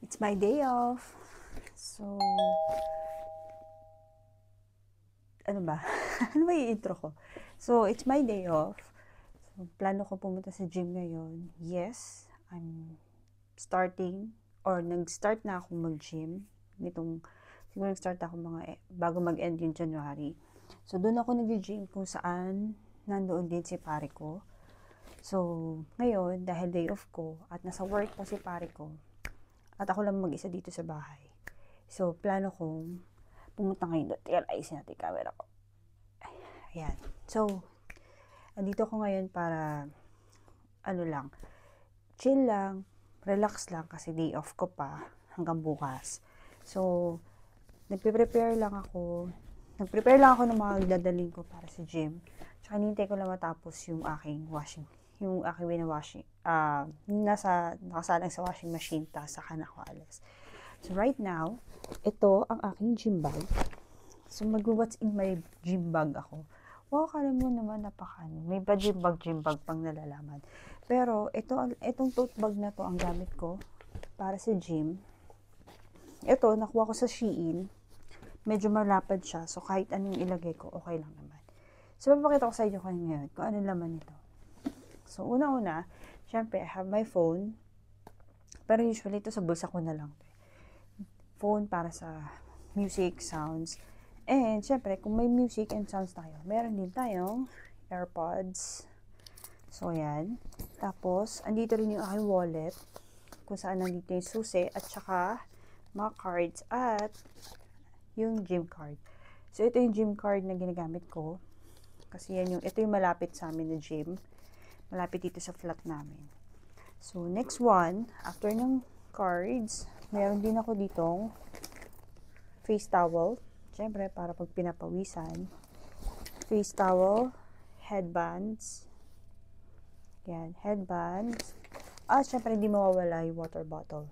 It's my day off. So, ano ba? Ano ba yung intro ko? So, it's my day off. So, plano ko pumunta sa gym ngayon. Yes, I'm starting or nag-start na ako mag-gym. Siguro nag-start ako bago mag-end yung January. So, doon ako nag-gym kung saan nandoon din si pare ko. So, ngayon, dahil day off ko at nasa work pa si pare ko, at ako lang mag-isa dito sa bahay. So, plano kong pumunta ngayon doon. Tingnan, ayusin natin yung camera ko. Ayan. So, andito ko ngayon para, chill lang, relax lang kasi day off ko pa hanggang bukas. So, nagprepare lang ako ng mga dadaling ko para sa gym. Tsaka hinihintay ko lang matapos yung aking winawashing. Nakasalang sa washing machine, tapos saka na ako alis. So, right now, ito ang aking gym bag. So, what's in my gym bag ako. Wow, kala mo naman may ba gym bag pang nalalaman. Pero, itong tote bag na to ang gamit ko para sa gym. Ito, nakuha ko sa Shein. Medyo malapad siya. So, kahit anong ilagay ko, okay lang naman. So, papakita ko sa inyo ngayon kung ano laman nito. So, una-una, syempre, I have my phone. Pero usually, ito sa bulsa ko na lang. Phone para sa music, sounds. And, syempre, kung may music and sounds tayo, meron din tayong AirPods. So, yan. Tapos, andito rin yung aking wallet, kung saan nandito yung susi, at saka mga cards, at yung gym card. So, ito yung gym card na ginagamit ko. Kasi ito yung malapit sa amin na gym. Malapit dito sa flat namin. So, next one, after ng cards, meron din ako ditong face towel. Siyempre, para pag pinapawisan. Face towel, headbands. Yan, headbands. At siyempre, hindi mawawala yung water bottle.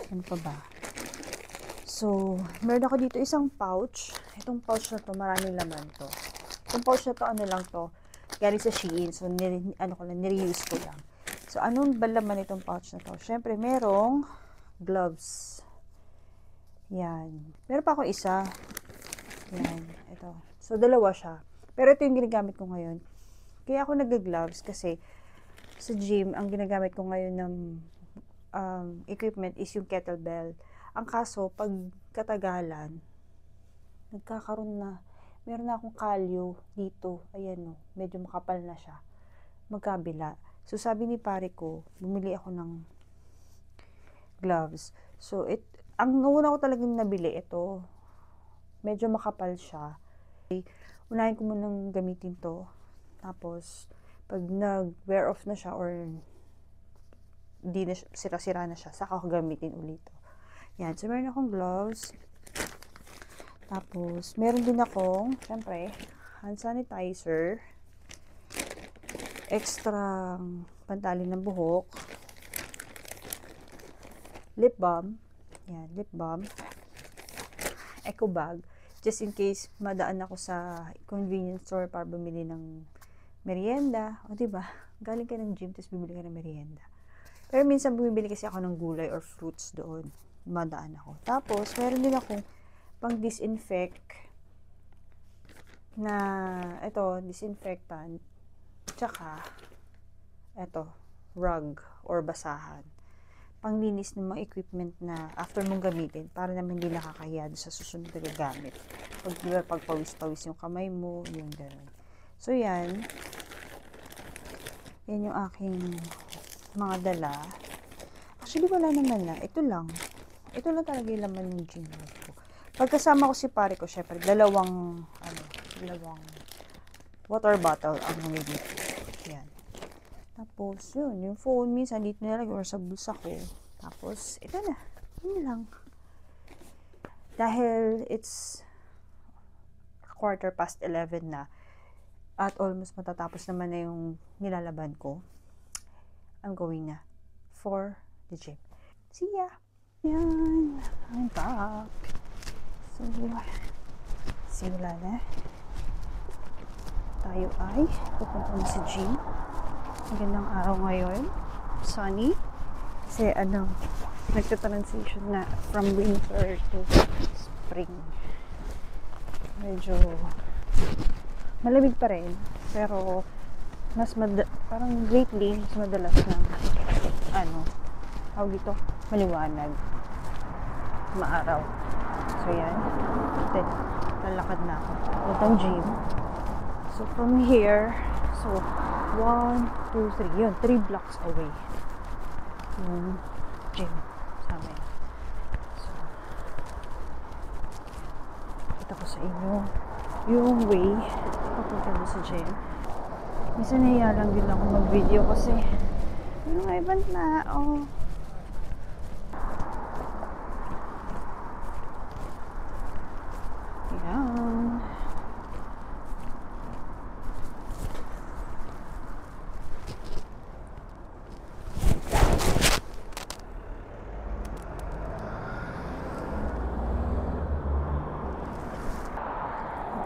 Ano pa ba? So, meron ako dito isang pouch. Itong pouch na to, maraming laman to. Itong pouch na to, ano lang to, galing sa Shein. So, nireuse ko lang. So, anong balaman itong pouch na to? Siyempre, merong gloves. Yan. Meron pa ako isa. Yan. Ito. So, dalawa siya. Pero ito yung ginagamit ko ngayon. Kaya ako nag-gloves kasi sa gym, ang ginagamit ko ngayon ng equipment is yung kettlebell. Ang kaso, pag katagalan, meron na akong kalyo dito. Ayan o, medyo makapal na siya. Magkabila. So, sabi ni pare ko, bumili ako ng gloves. So, ang una ko talagang nabili, ito. Medyo makapal siya. Okay. Unahin ko munang gamitin to. Tapos, pag nag-wear off na siya or hindi na sira-sira na siya, saka ko gamitin ulit to. Yan. So, meron akong gloves. Tapos, meron din akong, syempre, hand sanitizer. Extra pantalin ng buhok. Lip balm. Yan, lip balm. Eco bag. Just in case madaan ako sa convenience store para bumili ng merienda. O, diba? Galing ka ng gym, tapos bumili ka ng merienda. Pero minsan bumibili kasi ako ng gulay or fruits doon. Madaan ako. Tapos, meron din akong pang-disinfect na, disinfectant. Tsaka, rug or basahan. Panglinis ng mga equipment na after mong gamitin para naman hindi nakakahiya sa susunod na gagamit. Pag pawis-pawis yung kamay mo, yung gano'n. So, yan. Yan yung aking mga dala. Actually, wala naman na. Ito lang talaga yung laman ng gym bag ko. Pagkasama ko si pare ko, syempre, dalawang water bottle ang namili ko. Yan. Tapos, yung phone, minsan dito nilagay or sa bulsa ko. Tapos, ito na. Yun lang. Dahil it's 11:15 na at almost matatapos naman na yung nilalaban ko, I'm going na for the gym. See ya! Yan. I'm back. So, simula na. Tayo ay pupunta na sa gym. Magandang araw ngayon. Sunny. Kasi nagta-transition na from winter to spring. Medyo malamig pa rin, pero parang lately mas madalas na tawag dito, maliwanag, maaraw. So yan, then lalakad na ako puntang gym. So from here, so 1, 2, 3, yun, 3 blocks away yung gym sa amin. So kita ko sa inyo yung way papunta mo sa gym. Minsan nahiya lang din ako mag-video kasi yung mga ibang tao. Yan.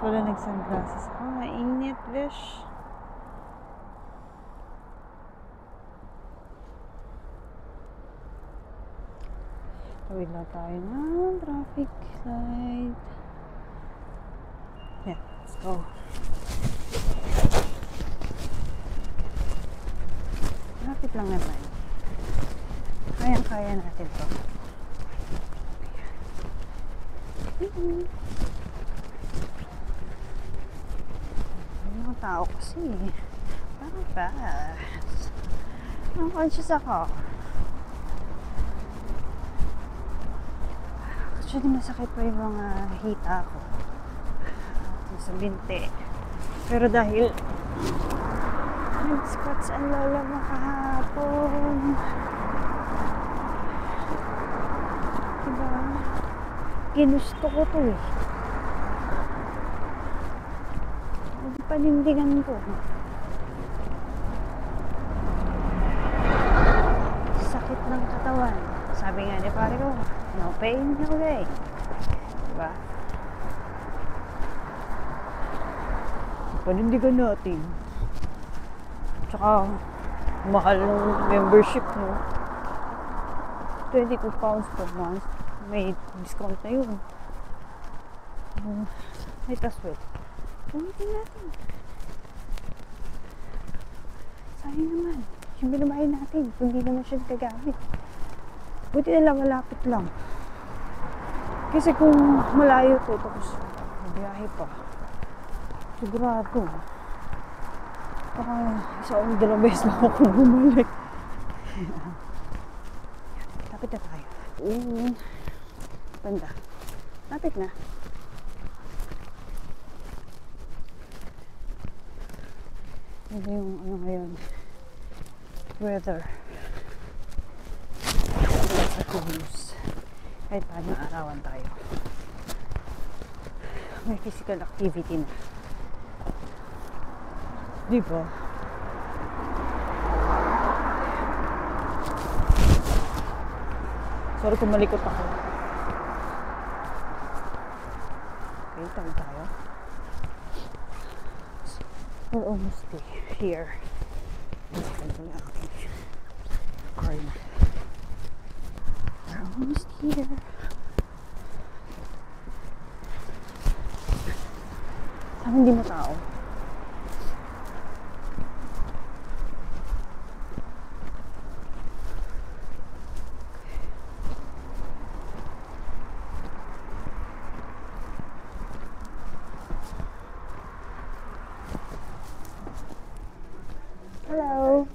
Wala nag-sunglasses. Mainit, bish. Tawid lang tayo ng traffic light. Yeah, let's go. Lapit lang naman. Kayang-kaya natin to. Mga tao kasi parang fast. Conscious ako. Actually, masakit pa yung mga hita ko sa binti. Pero dahil nag-squats ang lola mo kahapon. Diba? Ginusto ko to eh. Panindigan ko. Sakit ng katawan. Sabi nga ni pare ko, no pain, no gain. Diba? Panindigan natin. Tsaka, mahal ng membership mo. 22 pounds per month. May discount na yun. Might as well. Gamitin natin. Sayang naman. Yung binabayan natin. Kung hindi naman siya gagamit. Buti na lang, malapit lang. Kasi kung malayo to, tapos biyahe pa. Sigurado. Baka isa o dalawang beses lang ako bumalik. Lapit na tayo. Banda. Lapit na. Ito yung ngayon. Weather. Sa kulos. Kahit paano arawan tayo. May physical activity na. Diba? Sorry kung malikot ako. Okay, tawid tayo. We're almost here. Ito na aking car na. We're almost here. Saan hindi mo tao? Hello.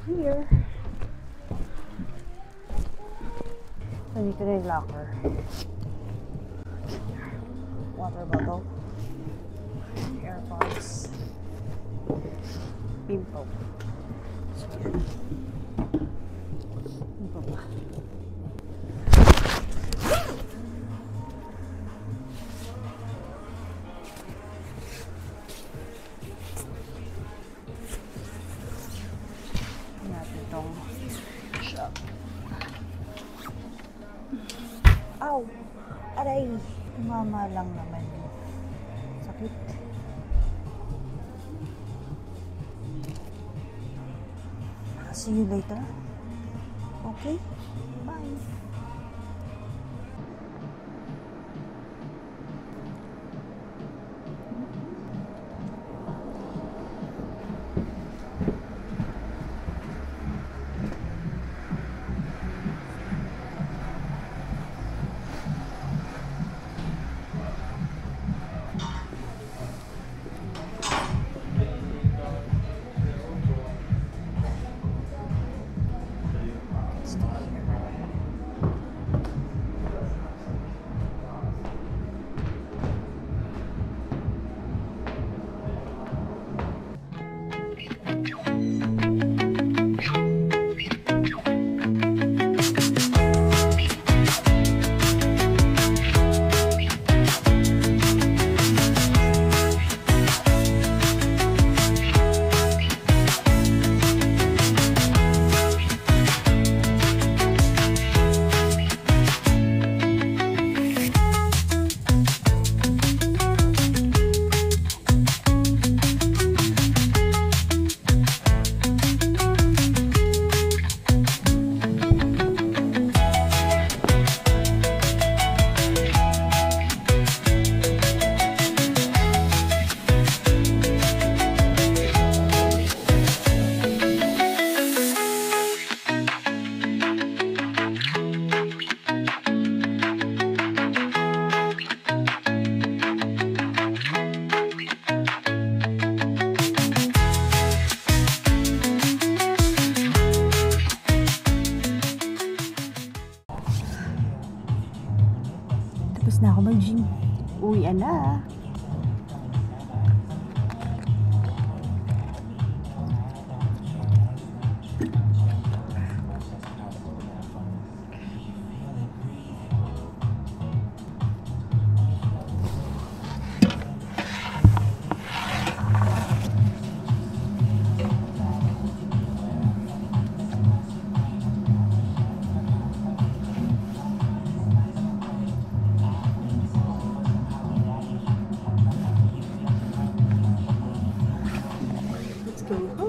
Here. Nandito na yung locker. Water bottle. AirPods. Pimple. So, yan. push-up. Ow! Aray! Tumama lang naman yun. Sakit. See you later. Okay? Bye. Tapos na ako mag-gym. Uwian na. Let's go home.